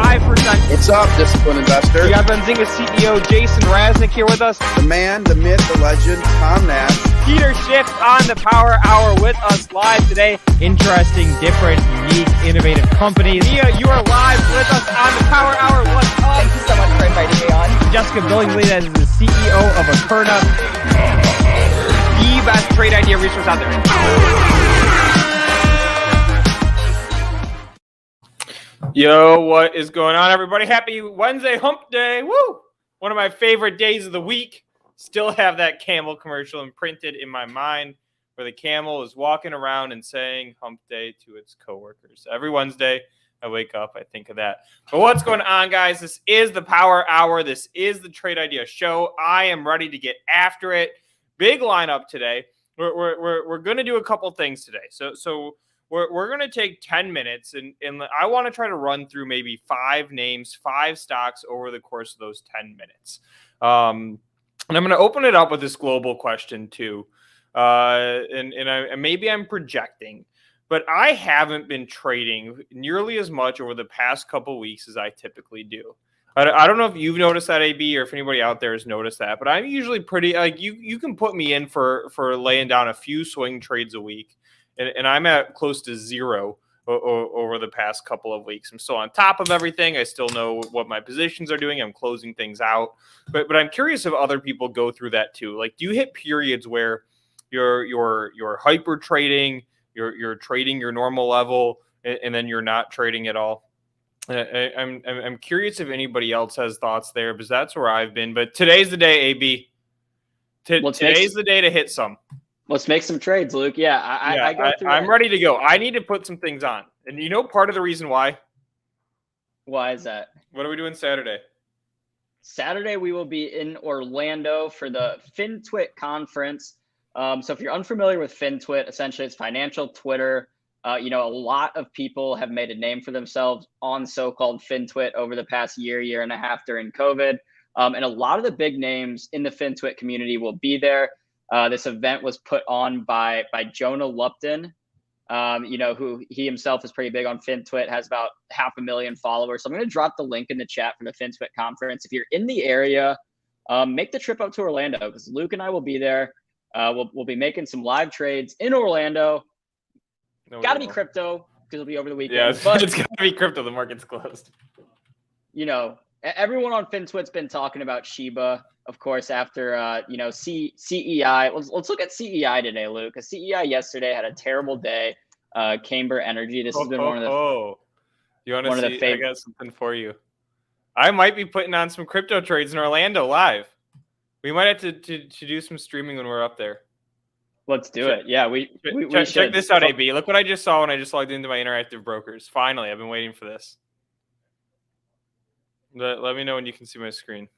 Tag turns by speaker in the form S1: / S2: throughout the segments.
S1: 5%.
S2: What's up, disciplined investor?
S1: We got Benzinga CEO Jason Raznick here with us.
S2: The man, the myth, the legend, Tom Nash.
S1: Peter Schiff on the Power Hour with us live today. Interesting, different, unique, innovative companies. Mia, you are live with us on the Power Hour. What's up?
S3: Thank you so much for inviting me on.
S1: Jessica Billingsley is the CEO of Akerna, the best trade idea resource out there. Yo, what is going on, everybody? Happy Wednesday, hump day. Woo! One of my favorite days of the week. Still have that camel commercial imprinted in my mind where the camel is walking around and saying hump day to its coworkers. Every Wednesday, I wake up, I think of that. But what's going on, guys? This is the Power Hour. This is the Trade Idea Show. I am ready to get after it. Big lineup today. We're going to do a couple things today. So we're going to take 10 minutes, and I want to try to run through maybe 5 names, 5 stocks over the course of those 10 minutes. And I'm going to open it up with this global question too. And maybe I'm projecting, but I haven't been trading nearly as much over the past couple weeks as I typically do. I don't know if you've noticed that, AB, or if anybody out there has noticed that, but I'm usually pretty like you can put me in for laying down a few swing trades a week. And I'm at close to 0 over the past couple of weeks. I'm still on top of everything. I still know what my positions are doing. I'm closing things out. But I'm curious if other people go through that too. Like, do you hit periods where you're hyper trading, you're trading your normal level, and then you're not trading at all? I'm curious if anybody else has thoughts there, because that's where I've been. But today's the day, AB. Today's the day to hit some.
S3: Let's make some trades, Luke. Yeah,
S1: I'm ready to go. I need to put some things on. And you know part of the reason why?
S3: Why is that?
S1: What are we doing Saturday?
S3: Saturday, we will be in Orlando for the FinTwit conference. So if you're unfamiliar with FinTwit, essentially it's financial Twitter. A lot of people have made a name for themselves on so-called FinTwit over the past year and a half during COVID. And a lot of the big names in the FinTwit community will be there. This event was put on by Jonah Lupton, who he himself is pretty big on FinTwit, has about 500,000 followers. So I'm going to drop the link in the chat for the FinTwit conference. If you're in the area, make the trip up to Orlando, because Luke and I will be there. We'll be making some live trades in Orlando. Got to be crypto, because it'll be over the weekend.
S1: Yeah, but it's got to be crypto. The market's closed.
S3: Everyone on FinTwit's been talking about Shiba, of course, after CEI. Let's look at CEI today, Luke. Because CEI yesterday had a terrible day. Camber Energy. This has been one of the.
S1: You want to see? I got something for you. I might be putting on some crypto trades in Orlando live. We might have to do some streaming when we're up there.
S3: Let's do it. Yeah, we
S1: check this out, AB. Look what I just saw when I just logged into my Interactive Brokers. Finally, I've been waiting for this. Let me know when you can see my screen.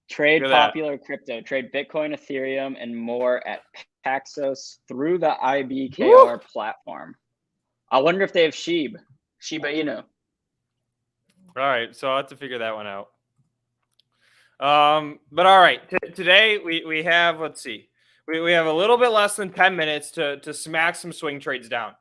S3: Trade popular crypto. Trade Bitcoin, Ethereum, and more at Paxos through the IBKR platform. I wonder if they have Shiba Inu.
S1: All right, so I'll have to figure that one out. But all right, today we have, let's see. We have a little bit less than 10 minutes to smack some swing trades down.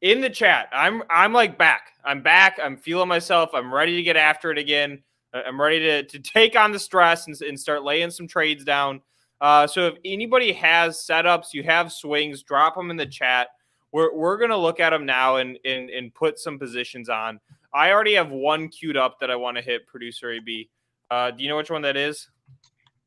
S1: In the chat, I'm like back. I'm back. I'm feeling myself. I'm ready to get after it again. I'm ready to take on the stress and start laying some trades down. So if anybody has setups, you have swings, drop them in the chat. We're gonna look at them now and put some positions on. I already have one queued up that I want to hit, producer AB. Do you know which one that is?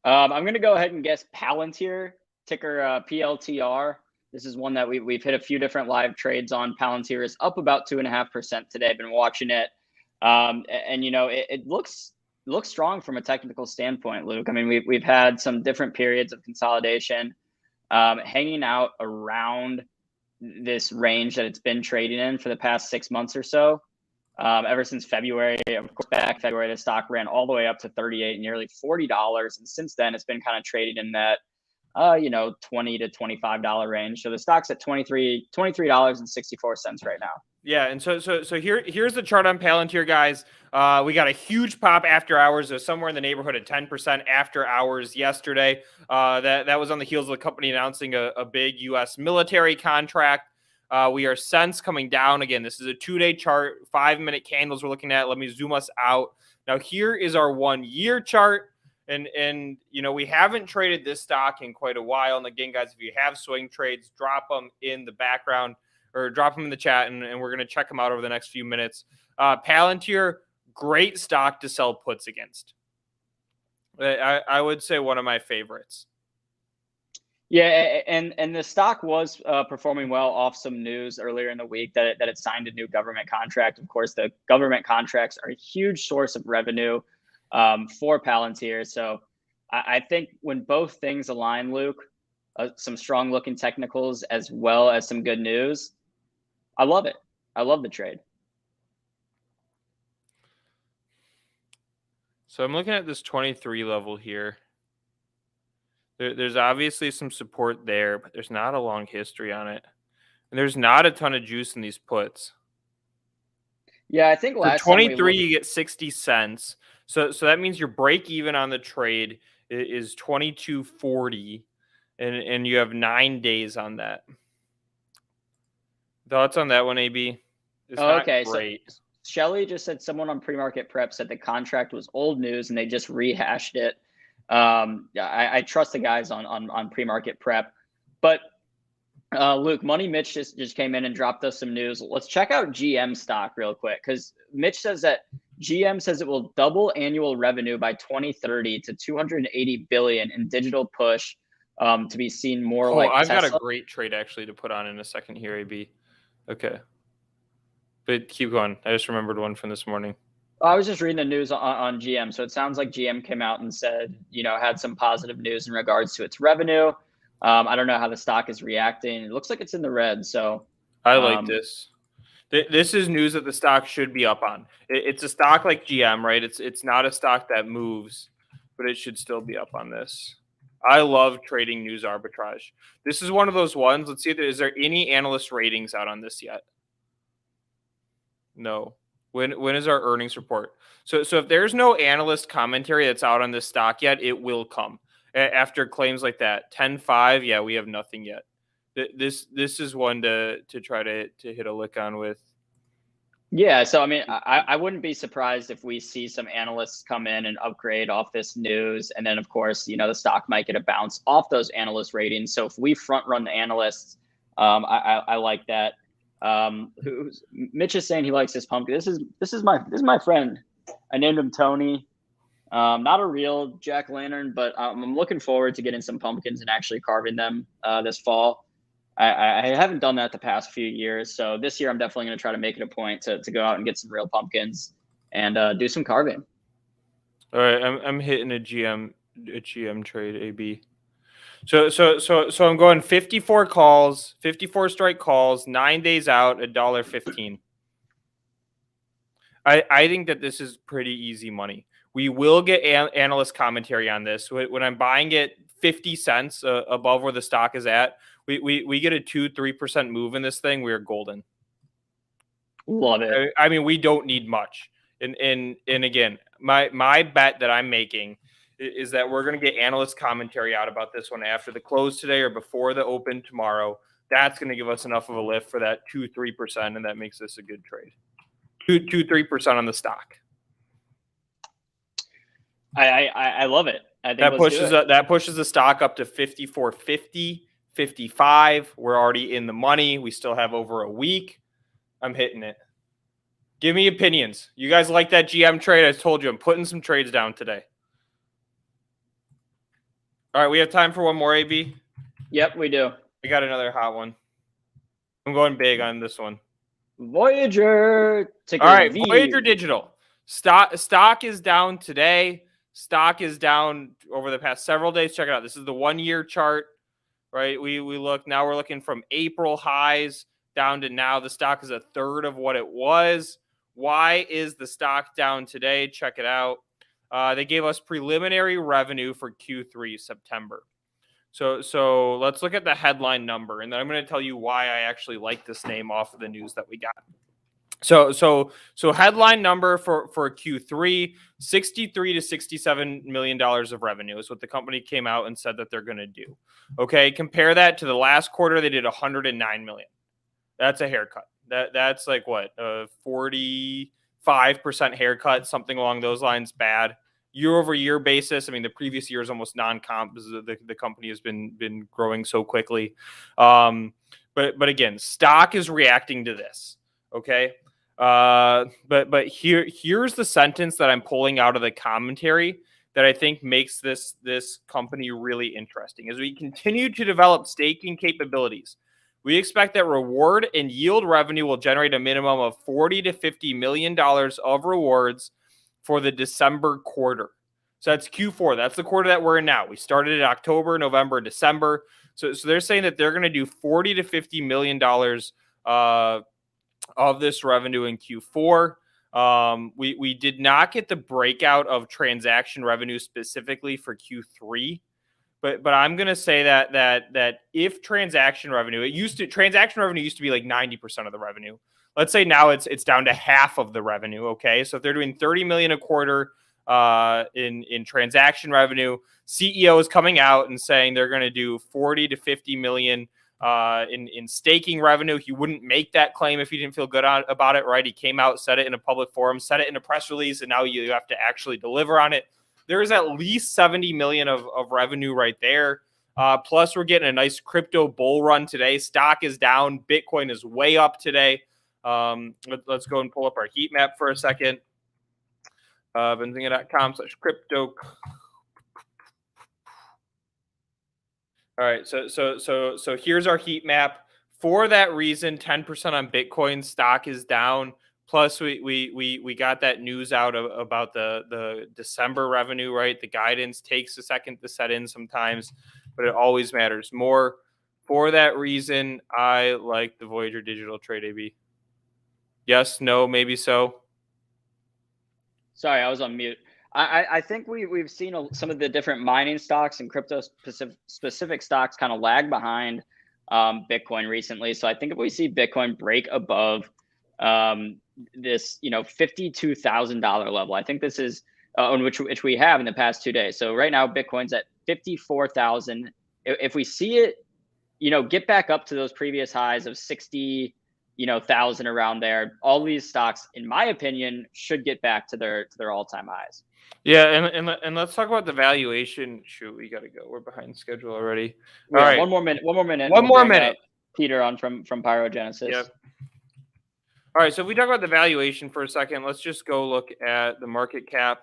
S3: I'm gonna go ahead and guess Palantir, ticker PLTR. This is one that we've hit a few different live trades on. Palantir is up about 2.5% today. I've been watching it. It looks strong from a technical standpoint, Luke. I mean, we've had some different periods of consolidation, hanging out around this range that it's been trading in for the past 6 months or so. Ever since February, of course, back February, the stock ran all the way up to $38, nearly $40. And since then, it's been kind of trading in that, $20 to $25 range. So the stock's at $23.64 right now.
S1: Yeah, and so here's the chart on Palantir, guys. We got a huge pop after hours, somewhere in the neighborhood of 10% after hours yesterday. That was on the heels of the company announcing a big U.S. military contract. We are since coming down again. This is a 2-day chart, 5-minute candles we're looking at. Let me zoom us out. Now here is our 1-year chart. And you know, we haven't traded this stock in quite a while. And again, guys, if you have swing trades, drop them in the background or drop them in the chat, and we're going to check them out over the next few minutes. Palantir, great stock to sell puts against. I would say one of my favorites.
S3: Yeah, and the stock was performing well off some news earlier in the week that it signed a new government contract. Of course, the government contracts are a huge source of revenue for Palantir. So I think when both things align, Luke, some strong looking technicals as well as some good news, I love it. I love the trade.
S1: So I'm looking at this 23 level here. There's obviously some support there, but there's not a long history on it. And there's not a ton of juice in these puts.
S3: Yeah, I think last
S1: for 23 you get 60 cents. So that means your break even on the trade is 22.40, and you have 9 days on that. Thoughts on that one, AB? It's
S3: okay,
S1: great.
S3: So Shelly just said someone on pre-market prep said the contract was old news and they just rehashed it. I trust the guys on pre-market prep, but Luke, Money Mitch just came in and dropped us some news. Let's check out GM stock real quick, because Mitch says that GM says it will double annual revenue by 2030 to 280 billion in digital push, to be seen more like
S1: I've
S3: Tesla.
S1: got a great trade actually to put on in a second here, AB. Okay. But keep going. I just remembered one from this morning.
S3: I was just reading the news on GM. So it sounds like GM came out and said, had some positive news in regards to its revenue. I don't know how the stock is reacting. It looks like it's in the red. So
S1: I like this. This is news that the stock should be up on. It's a stock like GM, right? It's not a stock that moves, but it should still be up on this. I love trading news arbitrage. This is one of those ones. Let's see, is there any analyst ratings out on this yet? No. When is our earnings report? So if there's no analyst commentary that's out on this stock yet, it will come after claims like that. 10.5, yeah, we have nothing yet. This is one to try to hit a lick on with.
S3: Yeah, so I mean, I wouldn't be surprised if we see some analysts come in and upgrade off this news, and then of course, the stock might get a bounce off those analyst ratings. So if we front run the analysts, I like that. Mitch is saying he likes his pumpkin. This is my friend. I named him Tony. Not a real jack-o'-lantern, but I'm looking forward to getting some pumpkins and actually carving them this fall. I haven't done that the past few years, so this year I'm definitely going to try to make it a point to go out and get some real pumpkins and do some carving.
S1: All right, I'm hitting a GM trade, AB. So I'm going 54 calls, 54 strike calls, 9 days out, $1.15. I think that this is pretty easy money. We will get analyst commentary on this. When I'm buying it 50 cents above where the stock is at, we get a 2-3% move in this thing. We are golden.
S3: Love it.
S1: I mean, we don't need much. And again, my bet that I'm making is that we're going to get analyst commentary out about this one after the close today or before the open tomorrow. That's going to give us enough of a lift for that 2-3%, and that makes this a good trade. 2-3% on the stock.
S3: I love it. I think
S1: that pushes the stock up to 54.50, 55. We're already in the money. We still have over a week. I'm hitting it. Give me opinions. You guys like that GM trade? I told you I'm putting some trades down today. All right, we have time for one more, AB?
S3: Yep, we do.
S1: We got another hot one. I'm going big on this one.
S3: Voyager.
S1: All right, Voyager Digital. Stock is down today. Stock is down over the past several days. Check it out. This is the 1-year chart, right? We're looking from April highs down to now. The stock is a third of what it was. Why is the stock down today? Check it out. They gave us preliminary revenue for Q3 September. So let's look at the headline number, and then I'm going to tell you why I actually like this name off of the news that we got. So headline number for Q3, $63 to $67 million of revenue is what the company came out and said that they're going to do. Okay, compare that to the last quarter, they did $109 million. That's a haircut. That's like what, 45% haircut, something along those lines. Bad. Year over year basis, I mean, the previous year is almost non-comp because the company has been growing so quickly. But again, stock is reacting to this. Okay. But here's the sentence that I'm pulling out of the commentary that I think makes this company really interesting. As we continue to develop staking capabilities, we expect that reward and yield revenue will generate a minimum of $40 to $50 million of rewards for the December quarter. So that's Q4. That's the quarter that we're in now. We started in October, November, December. So they're saying that they're going to do $40 to $50 million of this revenue in Q4. We did not get the breakout of transaction revenue specifically for Q3. But I'm gonna say that if transaction revenue, transaction revenue used to be like 90% of the revenue. Let's say now it's down to half of the revenue. Okay, so if they're doing 30 million a quarter in transaction revenue, CEO is coming out and saying they're going to do 40 to 50 million in staking revenue. He wouldn't make that claim if he didn't feel good about it, right? He came out, said it in a public forum, said it in a press release, and now you have to actually deliver on it. There's at least 70 million of revenue right there. Plus, we're getting a nice crypto bull run today. Stock is down. Bitcoin is way up today. Let's go and pull up our heat map for a second. Benzinga.com/crypto. All right, so here's our heat map. For that reason, 10% on Bitcoin. Stock is down. Plus, we got that news out about the December revenue, right? The guidance takes a second to set in sometimes, but it always matters more. For that reason, I like the Voyager Digital Trade AB. Yes, no, maybe so.
S3: Sorry, I was on mute. I think we've seen some of the different mining stocks and crypto specific stocks kind of lag behind Bitcoin recently. So I think if we see Bitcoin break above this, $52,000 level, I think this is which we have in the past 2 days. So right now Bitcoin's at 54,000. If we see it, get back up to those previous highs of 60,000 around there, all these stocks, in my opinion, should get back to their all-time highs.
S1: Yeah, and let's talk about the valuation. Shoot, we gotta go. We're behind schedule already.
S3: All right,
S1: One
S3: more minute.
S1: One more minute.
S3: Peter on from PyroGenesis.
S1: Yep. All right, so if we talk about the valuation for a second, let's just go look at the market cap.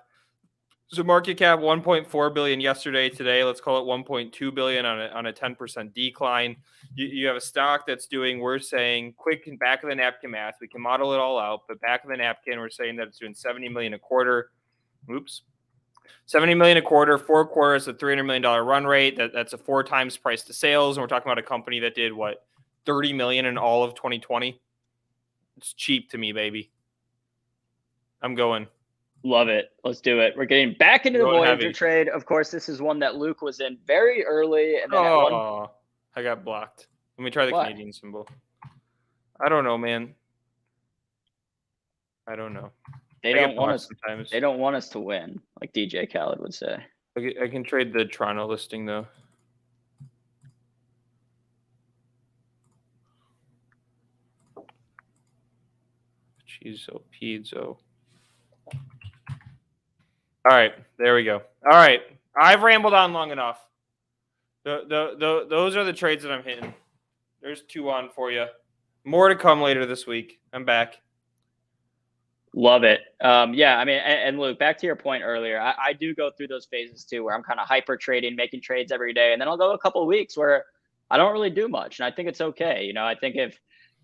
S1: So market cap 1.4 billion yesterday. Today, let's call it 1.2 billion on a 10% decline. You have a stock that's doing, we're saying, quick and back of the napkin math. We can model it all out, but back of the napkin, we're saying that it's doing 70 million a quarter. Oops. 70 million a quarter, 4 quarters, a $300 million run rate. That's a 4 times price to sales. And we're talking about a company that did what, 30 million in all of 2020. It's cheap to me, baby. I'm going.
S3: Love it. Let's do it. We're getting back into the Voyager trade. Of course, this is one that Luke was in very early. And then
S1: I got blocked. Let me try the Canadian symbol. I don't know, man. I don't know.
S3: They don't want us. Sometimes. They don't want us to win, like DJ Khaled would say.
S1: I can trade the Toronto listing though. Cheezo, pizzo. All right, there we go. All right, I've rambled on long enough. Those are the trades that I'm hitting. There's 2 on for you. More to come later this week. I'm back.
S3: Love it. Yeah, I mean, and Luke, back to your point earlier, I do go through those phases too, where I'm kind of hyper trading, making trades every day. And then I'll go a couple of weeks where I don't really do much. And I think it's okay. I think if,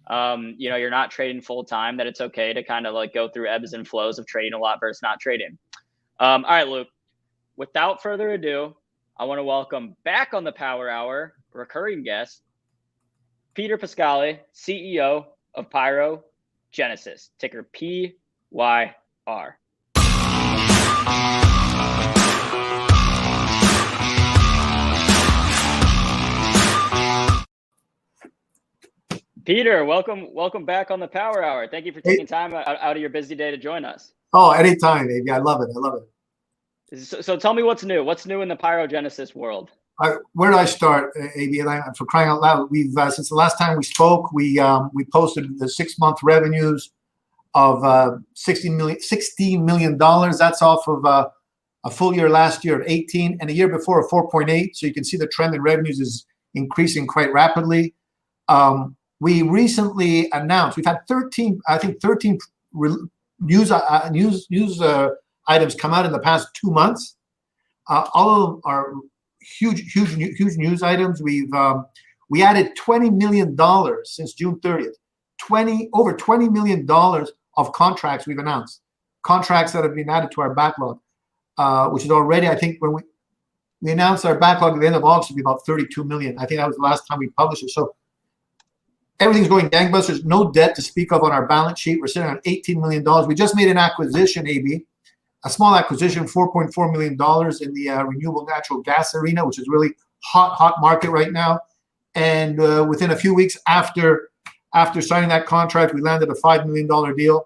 S3: you're not trading full time, that it's okay to kind of like go through ebbs and flows of trading a lot versus not trading. All right, Luke, without further ado, I want to welcome back on the Power Hour, recurring guest, Peter Pascali, CEO of PyroGenesis, ticker PYR. Peter, welcome back on the Power Hour. Thank you for taking time out of your busy day to join us.
S4: Oh, anytime, baby. I love it.
S3: So tell me what's new. What's new in the PyroGenesis world?
S4: Where do I start, AB? For crying out loud, we've since the last time we spoke, we posted the 6-month revenues of $16 million. That's off of a full year last year of 18, and a year before of 4.8. So you can see the trend in revenues is increasing quite rapidly. We recently announced we've had 13 news items come out in the past 2 months. All of them are huge news items. We added $20 million since June 30th. Over $20 million of contracts we've announced. Contracts that have been added to our backlog, which is already, I think, when we announced our backlog at the end of August, would be about 32 million. I think that was the last time we published it. So everything's going gangbusters. No debt to speak of on our balance sheet. We're sitting on $18 million. We just made an acquisition, AB, a small acquisition, $4.4 million in the renewable natural gas arena, which is really hot market right now. And within a few weeks after signing that contract, we landed a $5 million deal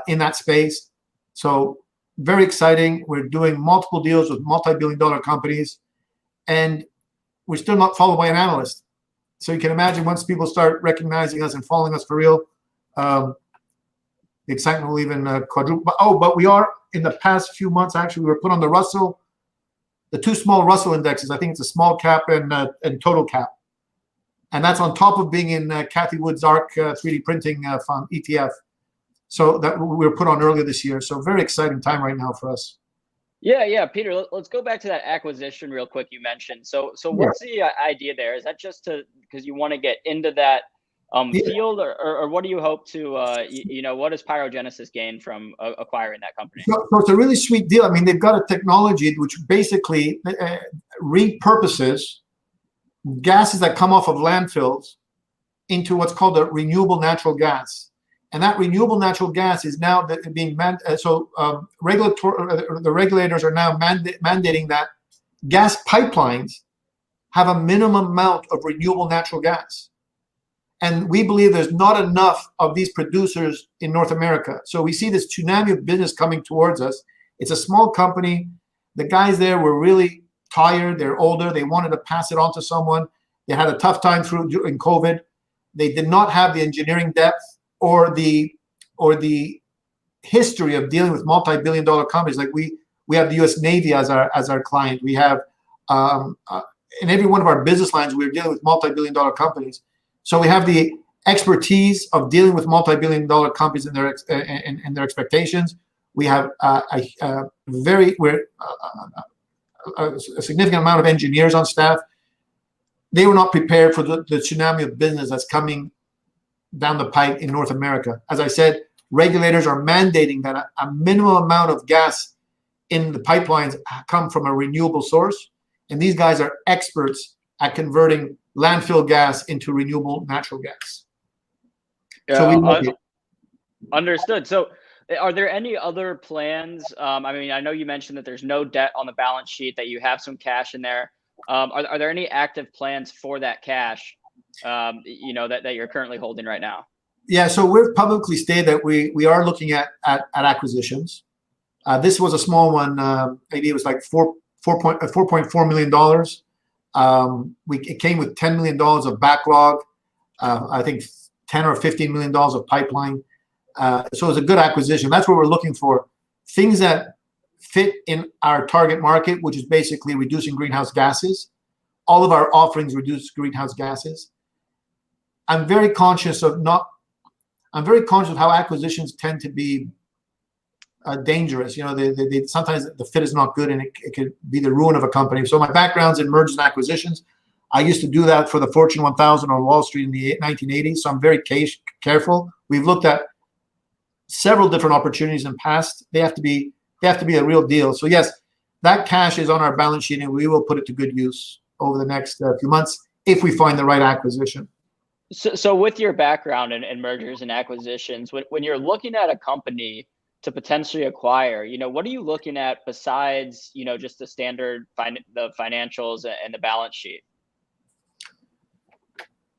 S4: in that space. So very exciting. We're doing multiple deals with multi-billion-dollar companies, and we're still not followed by an analyst. So you can imagine once people start recognizing us and following us for real, the excitement will even quadruple. But we are, in the past few months, actually, we were put on the Russell, the 2 small Russell indexes. I think it's a small cap and total cap. And that's on top of being in Kathy Wood's ARC 3D printing fund ETF. So that we were put on earlier this year. So very exciting time right now for us.
S3: Yeah, Peter. Let's go back to that acquisition real quick. You mentioned. So what's the idea there? Is that just because you want to get into that field, or what do you hope to? What does Pyrogenesis gain from acquiring that company?
S4: So it's a really sweet deal. I mean, they've got a technology which basically repurposes gases that come off of landfills into what's called a renewable natural gas. And that renewable natural gas is now being the regulators are now mandating that gas pipelines have a minimum amount of renewable natural gas. And we believe there's not enough of these producers in North America. So we see this tsunami of business coming towards us. It's a small company. The guys there were really tired. They're older. They wanted to pass it on to someone. They had a tough time during COVID. They did not have the engineering depth or the history of dealing with multi-billion-dollar companies. Like we have the U.S. Navy as our client. We have in every one of our business lines, we're dealing with multi-billion-dollar companies. So we have the expertise of dealing with multi-billion-dollar companies and their expectations. We have a significant amount of engineers on staff. They were not prepared for the tsunami of business that's coming down the pipe in North America. As I said, regulators are mandating that a minimum amount of gas in the pipelines come from a renewable source. And these guys are experts at converting landfill gas into renewable natural gas.
S3: Understood. So are there any other plans? I mean, I know you mentioned that there's no debt on the balance sheet, that you have some cash in there. Are there any active plans for that cash, that you're currently holding right now?
S4: Yeah, so we've publicly stated that we are looking at acquisitions. This was a small one. Maybe it was like $4.4 million. It came with $10 million of backlog. I think $10 or $15 million of pipeline. So it was a good acquisition. That's what we're looking for. Things that fit in our target market, which is basically reducing greenhouse gases. All of our offerings reduce greenhouse gases. I'm very conscious of how acquisitions tend to be dangerous. They sometimes the fit is not good, and it could be the ruin of a company. So my background's in mergers and acquisitions. I used to do that for the Fortune 1000 on Wall Street in the 1980s. So I'm very careful. We've looked at several different opportunities in the past. They have to be a real deal. So yes, that cash is on our balance sheet, and we will put it to good use over the next few months if we find the right acquisition.
S3: So with your background in mergers and acquisitions, when you're looking at a company to potentially acquire, what are you looking at besides, just the standard the financials and the balance sheet?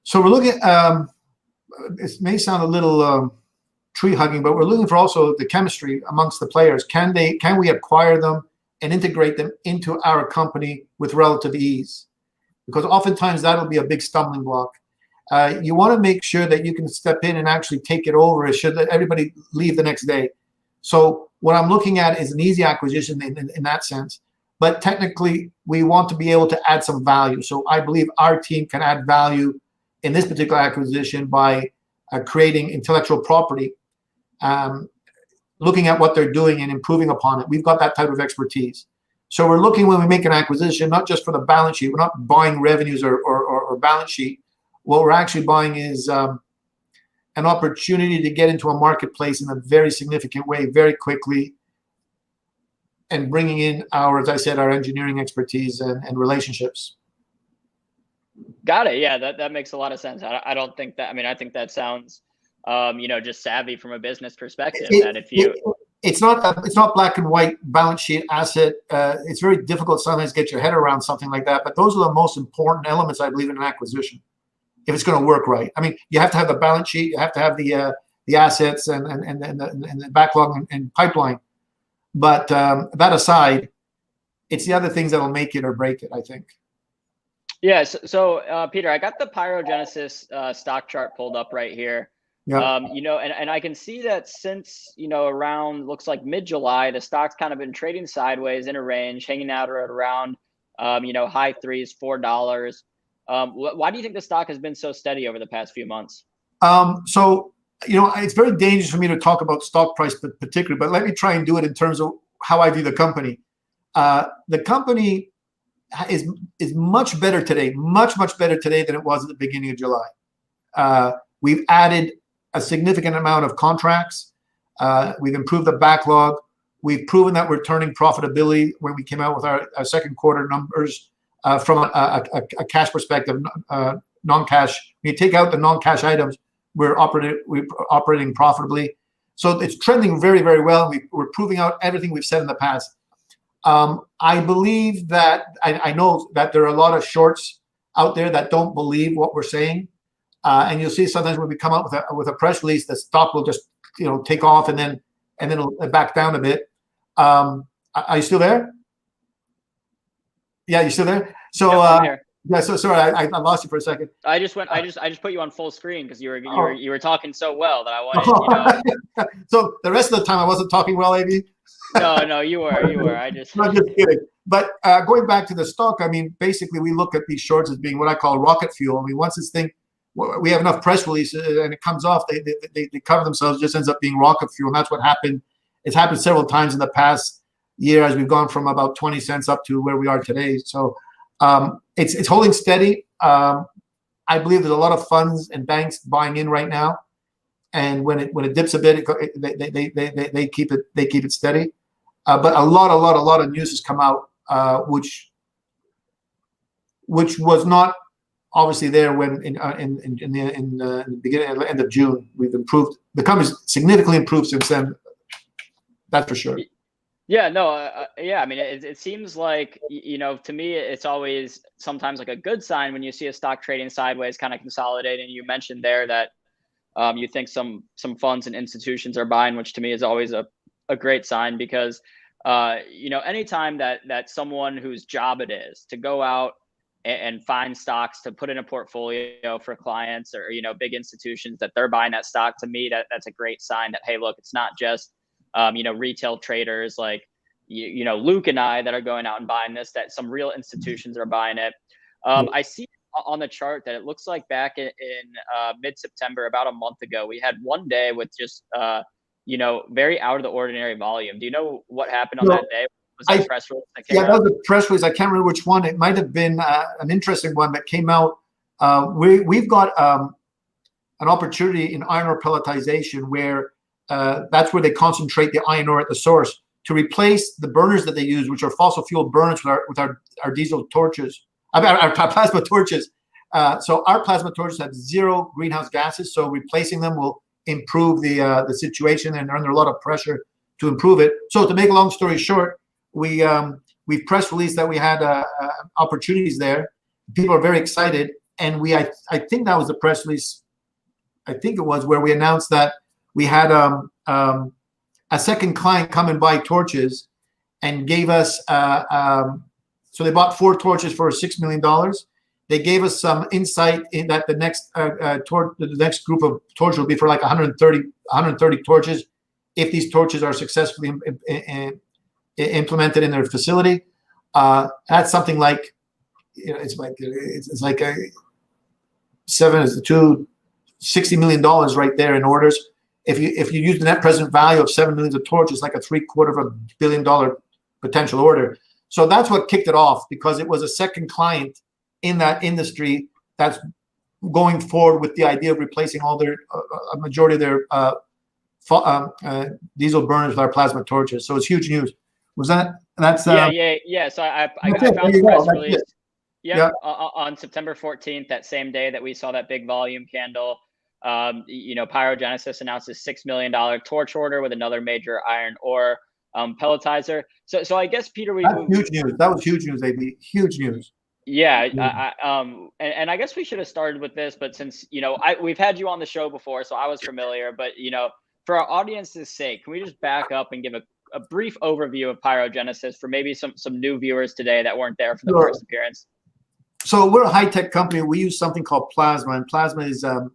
S4: So we're looking at, it may sound a little tree hugging, but we're looking for also the chemistry amongst the players. Can we acquire them and integrate them into our company with relative ease, because oftentimes that'll be a big stumbling block. You want to make sure that you can step in and actually take it over should everybody leave the next day. So what I'm looking at is an easy acquisition in that sense. But technically, we want to be able to add some value. So I believe our team can add value in this particular acquisition by creating intellectual property, looking at what they're doing and improving upon it. We've got that type of expertise. So we're looking, when we make an acquisition, not just for the balance sheet. We're not buying revenues or balance sheet. What we're actually buying is an opportunity to get into a marketplace in a very significant way, very quickly, and bringing in as I said, our engineering expertise and relationships.
S3: Got it. Yeah, that makes a lot of sense. I don't think that. I mean, I think that sounds, just savvy from a business perspective. That if you,
S4: it's not black and white balance sheet asset. It's very difficult sometimes to get your head around something like that. But those are the most important elements, I believe, in an acquisition, if it's going to work right. I mean, you have to have the balance sheet, you have to have the assets and the backlog and pipeline. But that aside, it's the other things that'll make it or break it, I think.
S3: Yeah. So Peter, I got the Pyrogenesis stock chart pulled up right here.
S4: Yeah.
S3: And I can see that since, around, looks like mid-July, the stock's kind of been trading sideways in a range, hanging out at around, high threes, $4. Why do you think the stock has been so steady over the past few months?
S4: So it's very dangerous for me to talk about stock price particularly, but let me try and do it in terms of how I view the company. The company is much better today, much better today than it was at the beginning of July. We've added a significant amount of contracts. We've improved the backlog. We've proven that we're turning profitability when we came out with our second quarter numbers from a cash perspective, non-cash. When you take out the non-cash items, we're operating profitably. So it's trending very, very well. We're proving out everything we've said in the past. I believe that I know that there are a lot of shorts out there that don't believe what we're saying, and you'll see sometimes when we come out with a press release, the stock will just take off and then it'll back down a bit. Are you still there? Yeah, you still there? So
S3: I'm here.
S4: Yeah, so sorry, I lost you for a second.
S3: I just put you on full screen because you were talking so well that I wanted.
S4: So the rest of the time I wasn't talking well, AB.
S3: No, you were. I'm just
S4: kidding. But going back to the stock, I mean, basically we look at these shorts as being what I call rocket fuel. I mean, once this thing, we have enough press releases and it comes off, they cover themselves. It just ends up being rocket fuel, and that's what happened. It's happened several times in the past year as we've gone from about 20 cents up to where we are today. So it's holding steady. I believe there's a lot of funds and banks buying in right now, and when it dips a bit, they keep it steady. But a lot of news has come out, which was not obviously there when in the beginning, end of June. We've improved. The company's significantly improved since then. That's for sure.
S3: Yeah, no, yeah. I mean, it seems like, to me, it's always sometimes like a good sign when you see a stock trading sideways, kind of consolidating. You mentioned there that you think some funds and institutions are buying, which to me is always a great sign, because anytime that someone whose job it is to go out and find stocks to put in a portfolio for clients or big institutions, that they're buying that stock, to me that's a great sign that, hey, look, it's not just retail traders like Luke and I that are going out and buying this, that some real institutions are buying it. I see on the chart that it looks like back in mid-September, about a month ago, we had one day with just very out of the ordinary volume. Do you know what happened on that day? Was that a press release that came out?
S4: That was a press release. I can't remember which one. It might have been an interesting one that came out. We've got an opportunity in iron ore pelletization where that's where they concentrate the iron ore at the source to replace the burners that they use, which are fossil fuel burners with our diesel torches, our plasma torches. So our plasma torches have zero greenhouse gases. So replacing them will improve the situation, and they're under a lot of pressure to improve it. So to make a long story short, we've press released that we had opportunities there. People are very excited, and I think that was the press release. I think it was where we announced that we had a second client come and buy torches, and gave us, so they bought 4 torches for $6 million. They gave us some insight in that the next group of torches will be for like 130 torches if these torches are successfully implemented in their facility. That's something like, it's like a $60 million right there in orders. If you use the net present value of 7 million of torches, like a $750 million potential order. So that's what kicked it off, because it was a second client in that industry that's going forward with the idea of replacing all their a majority of their diesel burners with our plasma torches. So it's huge news. That's
S3: yeah. So I found the press release. Yeah, on September 14th, that same day that we saw that big volume candle. Pyrogenesis announced a $6 million torch order with another major iron ore pelletizer. So I guess, Peter,
S4: huge news. That was huge news, AB. Huge news.
S3: Yeah, and I guess we should have started with this, but since we've had you on the show before, so I was familiar. But for our audience's sake, can we just back up and give a brief overview of Pyrogenesis for maybe some new viewers today that weren't there for the first appearance?
S4: So we're a high-tech company. We use something called plasma, and plasma is a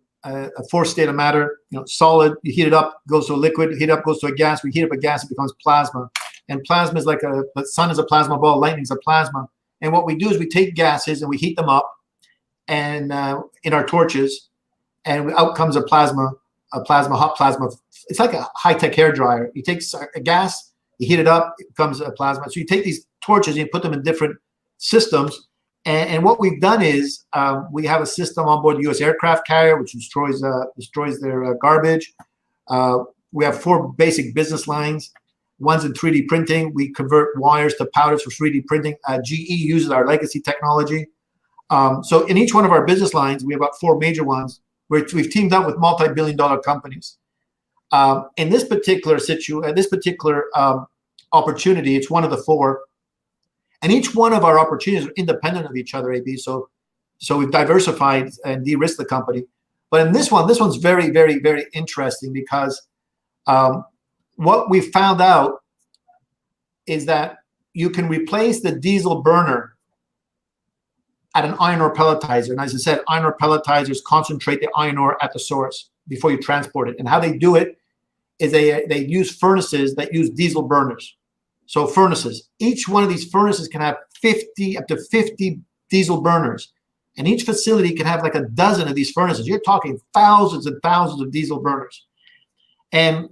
S4: fourth state of matter. Solid. You heat it up, goes to a liquid. Heat it up, goes to a gas. We heat up a gas, it becomes plasma. And plasma is like the sun is a plasma ball. Lightning is a plasma. And what we do is we take gases and we heat them up, and in our torches, and out comes a hot plasma. It's like a high-tech hair dryer. You take a gas, you heat it up, it becomes a plasma. So you take these torches and you put them in different systems. And what we've done is we have a system on board the U.S. aircraft carrier, which destroys their garbage. We have 4 basic business lines. One's in 3D printing. We convert wires to powders for 3D printing. GE uses our legacy technology. So in each one of our business lines, we have about 4 major ones where we've teamed up with multi-billion-dollar companies. In this particular opportunity, it's one of the 4. And each one of our opportunities are independent of each other, AB. So we've diversified and de-risked the company. But in this one's very, very, very interesting, because what we found out is that you can replace the diesel burner at an iron ore pelletizer. And as I said, iron ore pelletizers concentrate the iron ore at the source before you transport it. And how they do it is they use furnaces that use diesel burners. So furnaces, each one of these furnaces can have up to 50 diesel burners, and each facility can have like a dozen of these furnaces. You're talking thousands and thousands of diesel burners. And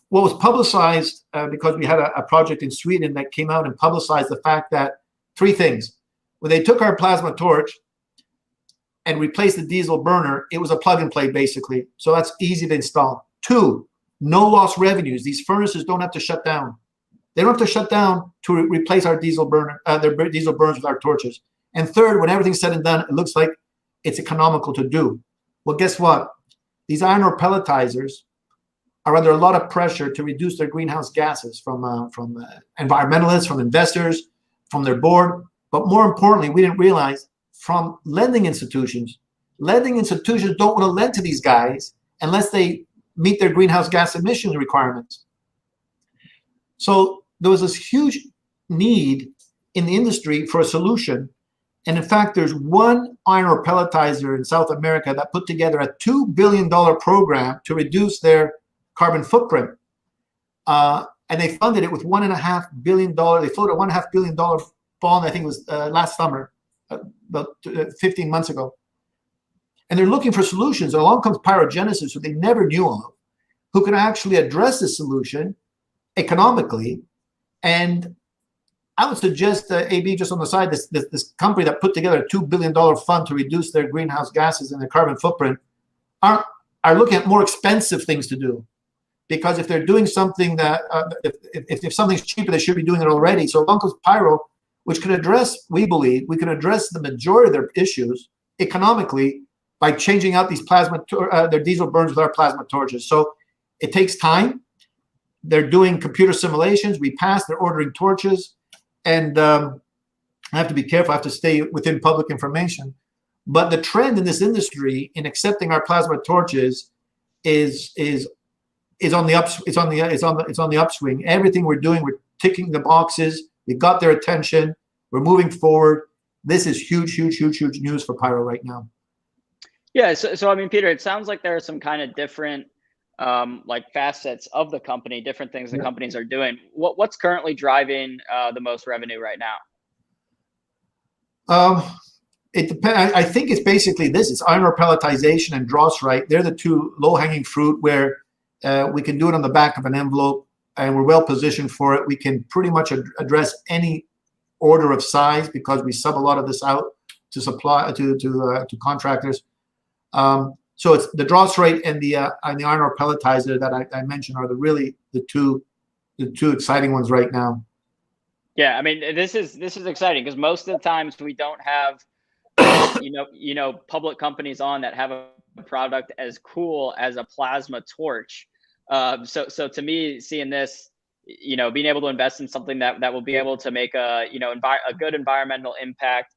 S4: what was publicized, because we had a project in Sweden that came out and publicized the fact that 3 things. When they took our plasma torch and replaced the diesel burner, it was a plug and play basically. So that's easy to install. 2, no lost revenues. These furnaces don't have to shut down. They don't have to shut down to replace our diesel burner, their diesel burners with our torches. And 3rd, when everything's said and done, it looks like it's economical to do. Well, guess what? These iron ore pelletizers are under a lot of pressure to reduce their greenhouse gases from environmentalists, from investors, from their board. But more importantly, we didn't realize from lending institutions. Lending institutions don't want to lend to these guys unless they meet their greenhouse gas emission requirements. So there was this huge need in the industry for a solution. And in fact, there's one iron ore pelletizer in South America that put together a $2 billion program to reduce their carbon footprint. And they funded it with $1.5 billion. They floated a $1.5 billion bond, I think it was last summer, about 15 months ago. And they're looking for solutions. And along comes Pyrogenesis, who they never knew of, who can actually address this solution economically. And I would suggest, AB, just on the side, this company that put together a $2 billion fund to reduce their greenhouse gases and their carbon footprint are looking at more expensive things to do. Because if they're doing something that, if something's cheaper, they should be doing it already. So along comes Pyro, which can address, we believe, we can address the majority of their issues economically by changing out these their diesel burns with our plasma torches. So it takes time. They're doing computer simulations. We passed. They're ordering torches, and I have to be careful. I have to stay within public information. But the trend in this industry in accepting our plasma torches is on the upswing. Everything we're doing, ticking the boxes. We got their attention. We're moving forward. This is huge news for Pyro right now.
S3: Yeah. So I mean, Peter, it sounds like there are some kind of different like facets of the company, different things the companies are doing. What's currently driving the most revenue right now?
S4: It depends. I think it's basically this. It's iron ore pelletization and dross right. They're the two low-hanging fruit where we can do it on the back of an envelope, and we're well positioned for it. We can pretty much address any order of size because we sub a lot of this out to supply to contractors. So it's the dross rate and the iron ore pelletizer that I mentioned are the two exciting ones right now.
S3: Yeah, I mean, this is exciting because most of the times we don't have you know public companies on that have a product as cool as a plasma torch. So to me, seeing this, being able to invest in something that will be able to make a a good environmental impact,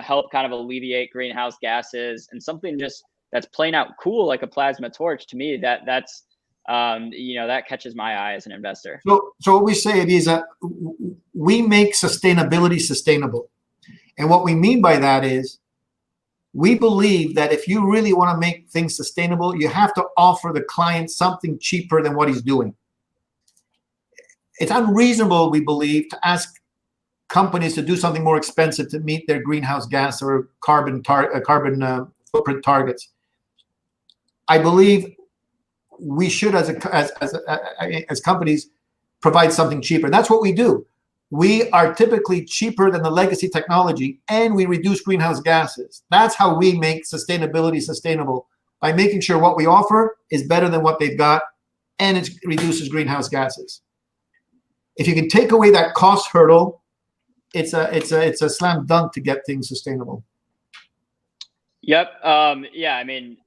S3: help kind of alleviate greenhouse gases, and something just that's plain out cool like a plasma torch, to me that's that catches my eye as an investor.
S4: So what we say is that we make sustainability sustainable. And what we mean by that is we believe that if you really want to make things sustainable, you have to offer the client something cheaper than what he's doing. It's unreasonable, we believe, to ask companies to do something more expensive to meet their greenhouse gas or carbon footprint targets. I believe we should, as companies, provide something cheaper. That's what we do. We are typically cheaper than the legacy technology, and we reduce greenhouse gases. That's how we make sustainability sustainable, by making sure what we offer is better than what they've got, and it reduces greenhouse gases. If you can take away that cost hurdle, it's a slam dunk to get things sustainable.
S3: Yep. Yeah. I mean,